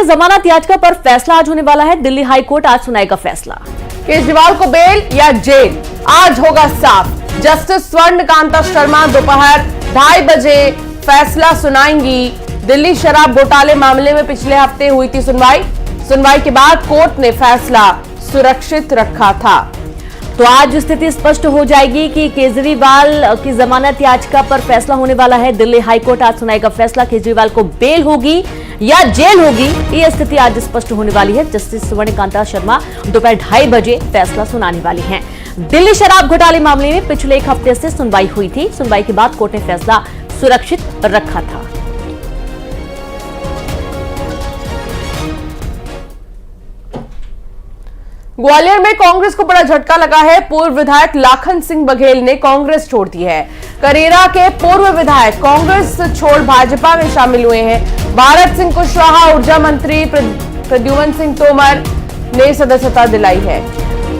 जमानत याचिका पर फैसला आज होने वाला है। दिल्ली हाई कोर्ट आज सुनाएगा फैसला। केजरीवाल को बेल या जेल आज होगा साफ। जस्टिस स्वर्णकांता शर्मा दोपहर 2:30 बजे फैसला सुनाएंगी। दिल्ली शराब घोटाले मामले में पिछले हफ्ते हुई थी सुनवाई के बाद कोर्ट ने फैसला सुरक्षित रखा था। तो आज स्थिति स्पष्ट हो जाएगी कि केजरीवाल की जमानत याचिका पर फैसला होने वाला है। दिल्ली हाईकोर्ट आज सुनाएगा फैसला। केजरीवाल को बेल होगी या जेल होगी, ये स्थिति आज स्पष्ट होने वाली है। जस्टिस स्वर्णकांता शर्मा दोपहर 2:30 बजे फैसला सुनाने वाली हैं। दिल्ली शराब घोटाले मामले में पिछले एक हफ्ते से सुनवाई हुई थी। सुनवाई के बाद कोर्ट ने फैसला सुरक्षित रखा था। ग्वालियर में कांग्रेस को बड़ा झटका लगा है। पूर्व विधायक लाखन सिंह बघेल ने कांग्रेस छोड़ दी है। करेरा के पूर्व विधायक कांग्रेस छोड़ भाजपा में शामिल हुए हैं। भारत सिंह कुशवाहा, ऊर्जा मंत्री प्रद्युमन सिंह तोमर ने सदस्यता दिलाई है।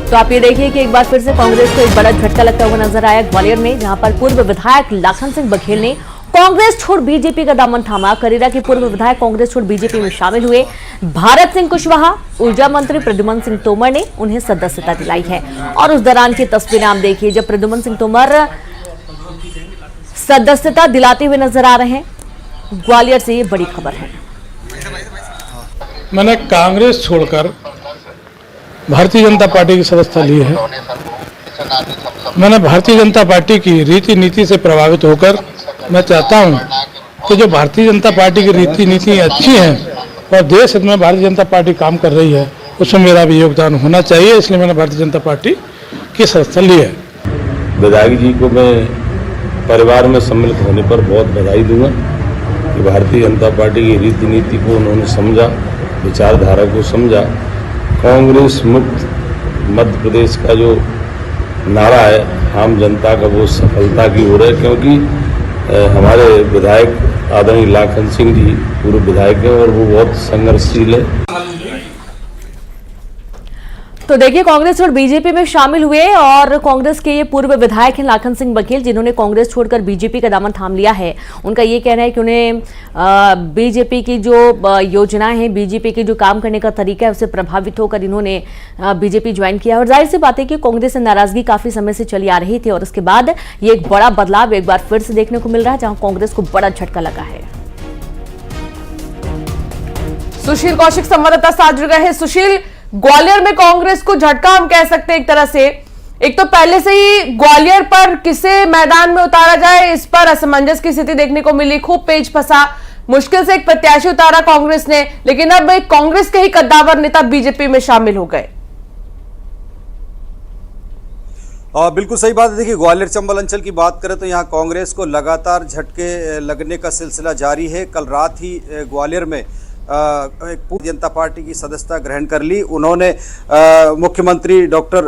तो आप ये देखिए कि एक बार फिर से कांग्रेस को एक बड़ा झटका लगता हुआ नजर आया ग्वालियर में, जहां पर पूर्व विधायक लाखन सिंह बघेल ने कांग्रेस छोड़ बीजेपी का दामन थामा। करेरा के पूर्व विधायक कांग्रेस छोड़ बीजेपी में शामिल हुए। भारत सिंह कुशवाहा, ऊर्जा मंत्री प्रद्युमन सिंह तोमर ने उन्हें सदस्यता दिलाई है। और उस दौरान की तस्वीरें आप देखिए जब प्रद्युमन सिंह तोमर सदस्यता दिलाते हुए नजर आ रहे हैं। ग्वालियर से ये बड़ी खबर है। मैंने कांग्रेस छोड़कर भारतीय जनता पार्टी की सदस्यता ली है। मैंने भारतीय जनता पार्टी की रीति नीति से प्रभावित होकर मैं चाहता हूं कि जो भारतीय जनता पार्टी की रीति नीति अच्छी हैं और देश हित में भारतीय जनता पार्टी काम कर रही है, उसमें मेरा भी योगदान होना चाहिए। इसलिए मैंने भारतीय जनता पार्टी की सदस्यता ली है। विधायक जी को मैं परिवार में सम्मिलित होने पर बहुत बधाई दूंगा कि भारतीय जनता पार्टी की रीति नीति को उन्होंने समझा, विचारधारा को समझा। कांग्रेस मुक्त मध्य प्रदेश का जो नारा है आम जनता का, वो सफलता की ओर है, क्योंकि हमारे विधायक आदरणीय लाखन सिंह जी पूर्व विधायक हैं और वो बहुत संघर्षशील है। तो देखिए कांग्रेस और बीजेपी में शामिल हुए और कांग्रेस के ये पूर्व विधायक हैं लाखन सिंह बघेल, जिन्होंने कांग्रेस छोड़कर बीजेपी का दामन थाम लिया है। उनका ये कहना है कि उन्हें बीजेपी की जो योजनाएं हैं, बीजेपी के जो काम करने का तरीका है, उससे प्रभावित होकर इन्होंने बीजेपी ज्वाइन किया। और जाहिर सी बात है कि कांग्रेस से नाराजगी काफी समय से चली आ रही थी और उसके बाद ये एक बड़ा बदलाव एक बार फिर से देखने को मिल रहा है, जहां कांग्रेस को बड़ा झटका लगा है। सुशील कौशिक संवाददाता साथ जुड़ गए हैं। सुशील, ग्वालियर में कांग्रेस को झटका हम कह सकते हैं एक तरह से। एक तो पहले से ही ग्वालियर पर किसे मैदान में उतारा जाए, इस पर असमंजस की स्थिति देखने को मिली। खूब पेच फंसा, मुश्किल से एक प्रत्याशी उतारा कांग्रेस ने, लेकिन अब एक कांग्रेस के ही कद्दावर नेता बीजेपी में शामिल हो गए। बिल्कुल सही बात है। देखिए, ग्वालियर चंबल अंचल की बात करें तो यहाँ कांग्रेस को लगातार झटके लगने का सिलसिला जारी है। कल रात ही ग्वालियर में एक पूर्व जनता पार्टी की सदस्यता ग्रहण कर ली। उन्होंने मुख्यमंत्री डॉक्टर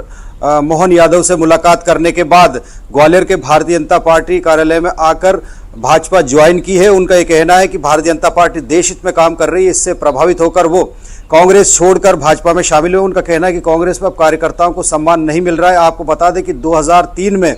मोहन यादव से मुलाकात करने के बाद ग्वालियर के भारतीय जनता पार्टी कार्यालय में आकर भाजपा ज्वाइन की है। उनका ये कहना है कि भारतीय जनता पार्टी देश हित में काम कर रही है, इससे प्रभावित होकर वो कांग्रेस छोड़कर भाजपा में शामिल हुए। उनका कहना है कि कांग्रेस में अब कार्यकर्ताओं को सम्मान नहीं मिल रहा है। आपको बता दें कि 2003 में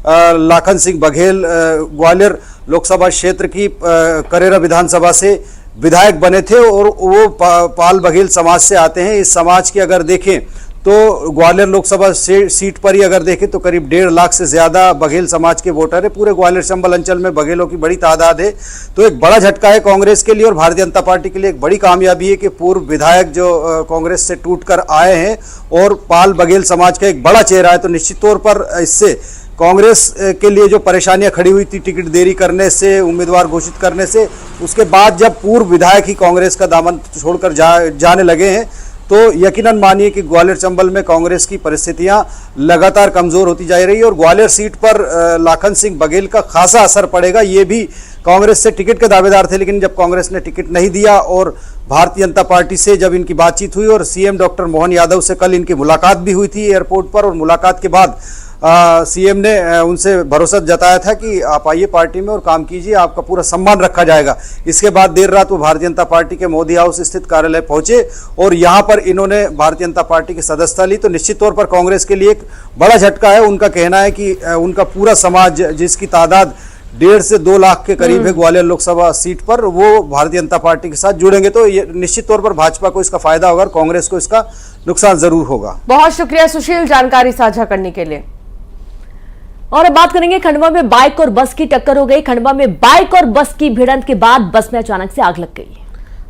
लाखन सिंह बघेल ग्वालियर लोकसभा क्षेत्र की करेरा विधानसभा से विधायक बने थे और वो पाल बघेल समाज से आते हैं। इस समाज की अगर देखें तो ग्वालियर लोकसभा सीट पर ही अगर देखें तो करीब 1.5 लाख से ज्यादा बघेल समाज के वोटर है। पूरे ग्वालियर चंबल अंचल में बघेलों की बड़ी तादाद है। तो एक बड़ा झटका है कांग्रेस के लिए और भारतीय जनता पार्टी के लिए एक बड़ी कामयाबी है कि पूर्व विधायक जो कांग्रेस से टूटकर आए हैं और पाल बघेल समाज का एक बड़ा चेहरा है। तो निश्चित तौर पर इससे कांग्रेस के लिए जो परेशानियां खड़ी हुई थी टिकट देरी करने से, उम्मीदवार घोषित करने से, उसके बाद जब पूर्व विधायक ही कांग्रेस का दामन छोड़कर जाने लगे हैं, तो यकीनन मानिए कि ग्वालियर चंबल में कांग्रेस की परिस्थितियां लगातार कमजोर होती जा रही है और ग्वालियर सीट पर लाखन सिंह बघेल का खासा असर पड़ेगा। ये भी कांग्रेस से टिकट के दावेदार थे, लेकिन जब कांग्रेस ने टिकट नहीं दिया और भारतीय जनता पार्टी से जब इनकी बातचीत हुई और सीएम डॉक्टर मोहन यादव से कल इनकी मुलाकात भी हुई थी एयरपोर्ट पर, और मुलाकात के बाद सीएम ने उनसे भरोसा जताया था कि आप आइए पार्टी में और काम कीजिए, आपका पूरा सम्मान रखा जाएगा। इसके बाद देर रात वो भारतीय जनता पार्टी के मोदी हाउस स्थित कार्यालय पहुंचे और यहां पर इन्होंने भारतीय जनता पार्टी की सदस्यता ली। तो निश्चित तौर पर कांग्रेस के लिए एक बड़ा झटका है। उनका कहना है कि उनका पूरा समाज, जिसकी तादाद 1.5 से 2 लाख के करीब है ग्वालियर लोकसभा सीट पर, वो भारतीय जनता पार्टी के साथ जुड़ेंगे तो ये निश्चित तौर पर भाजपा को इसका फायदा होगा और कांग्रेस को इसका नुकसान जरूर होगा। बहुत शुक्रिया सुशील जानकारी साझा करने के लिए। और अब बात करेंगे, खंडवा में बाइक और बस की टक्कर हो गई। खंडवा में बाइक और बस की भिड़ंत के बाद बस में अचानक से आग लग गई।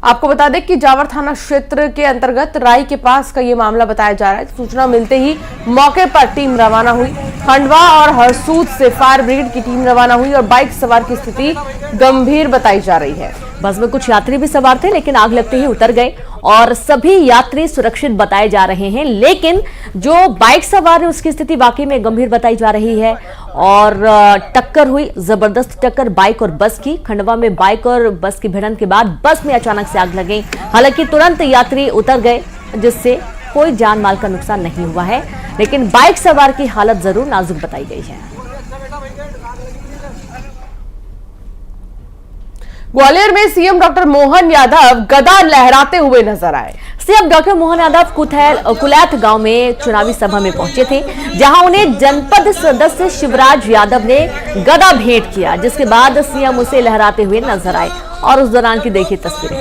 आपको बता दें कि जावर थाना क्षेत्र के अंतर्गत राई के पास का ये मामला बताया जा रहा है। सूचना मिलते ही मौके पर टीम रवाना हुई। खंडवा और हरसूद से फायर ब्रिगेड की टीम रवाना हुई और बाइक सवार की स्थिति गंभीर बताई जा रही है। बस में कुछ यात्री भी सवार थे, लेकिन आग लगते ही उतर गए और सभी यात्री सुरक्षित बताए जा रहे हैं। लेकिन जो बाइक सवार है उसकी स्थिति वाकई में गंभीर बताई जा रही है और टक्कर हुई, जबरदस्त टक्कर बाइक और बस की। खंडवा में बाइक और बस की भिड़ंत के बाद बस में अचानक से आग लग गई। हालांकि तुरंत यात्री उतर गए, जिससे कोई जान माल का नुकसान नहीं हुआ है, लेकिन बाइक सवार की हालत जरूर नाजुक बताई गई है। ग्वालियर में सीएम डॉक्टर मोहन यादव गदा लहराते हुए नजर आए। सीएम डॉक्टर मोहन यादव कुलैथ गांव में चुनावी सभा में पहुंचे थे, जहां उन्हें जनपद सदस्य शिवराज यादव ने गदा भेंट किया, जिसके बाद सीएम उसे लहराते हुए नजर आए। और उस दौरान की देखिए तस्वीरें।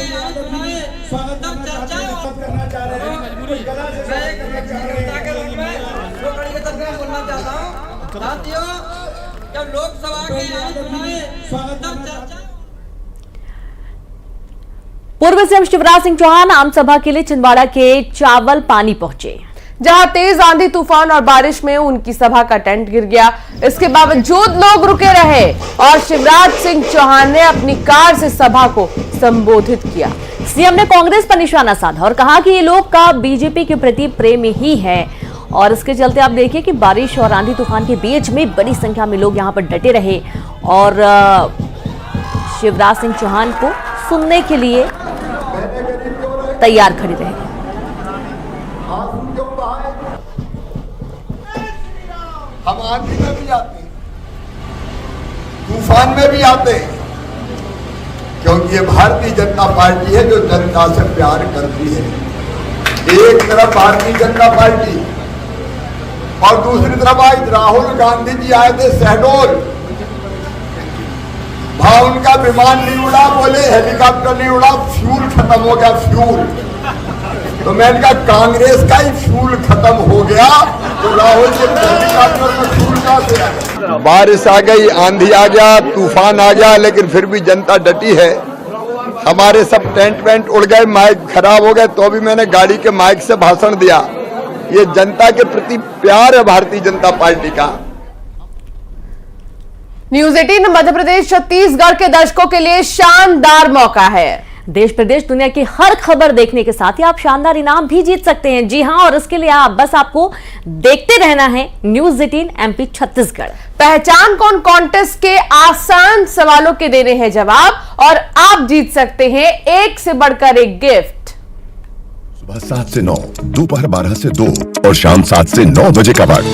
पूर्व सीएम शिवराज सिंह चौहान आम सभा के लिए छिंदवाड़ा के चावल पानी पहुंचे, जहां तेज आंधी तूफान और बारिश में उनकी सभा का टेंट गिर गया। इसके बावजूद लोग रुके रहे और शिवराज सिंह चौहान ने अपनी कार से सभा को संबोधित किया। सीएम ने कांग्रेस पर निशाना साधा और कहा कि ये लोग का बीजेपी के प्रति प्रेम ही है। और इसके चलते आप देखिए कि बारिश और आंधी तूफान के बीच में बड़ी संख्या में लोग यहां पर डटे रहे और शिवराज सिंह चौहान को सुनने के लिए तैयार खड़े रहे। हम आंधी में भी आते हैं, तूफान में भी आते हैं, क्योंकि ये भारतीय जनता पार्टी है जो जनता से प्यार करती है। एक तरफ भारतीय जनता पार्टी और दूसरी तरफ आज राहुल गांधी जी आए थे शहडोल, वहां उनका विमान नहीं उड़ा, बोले हेलीकॉप्टर नहीं उड़ा, फ्यूल खत्म हो गया फ्यूल। तो मैंने कहा कांग्रेस का ही फ्यूल खत्म हो गया तो राहुल जी हेलीकॉप्टर में फ्यूल का से। बारिश आ गई, आंधी आ गया, तूफान आ गया, लेकिन फिर भी जनता डटी है। हमारे सब टेंट वेंट उड़ गए, माइक खराब हो गए, तो भी मैंने गाड़ी के माइक से भाषण दिया। ये जनता के प्रति प्यार है भारतीय जनता पार्टी का। न्यूज 18 मध्य प्रदेश छत्तीसगढ़ के दर्शकों के लिए शानदार मौका है। देश प्रदेश दुनिया की हर खबर देखने के साथ ही आप शानदार इनाम भी जीत सकते हैं। जी हां, और इसके लिए आपको देखते रहना है न्यूज 18 MP छत्तीसगढ़। पहचान कौन कॉन्टेस्ट के आसान सवालों के देने हैं जवाब और आप जीत सकते हैं एक से बढ़कर एक गिफ्ट। सुबह 7 से 9, दोपहर 12 से 2 और शाम 7 से 9 बजे का वक्त।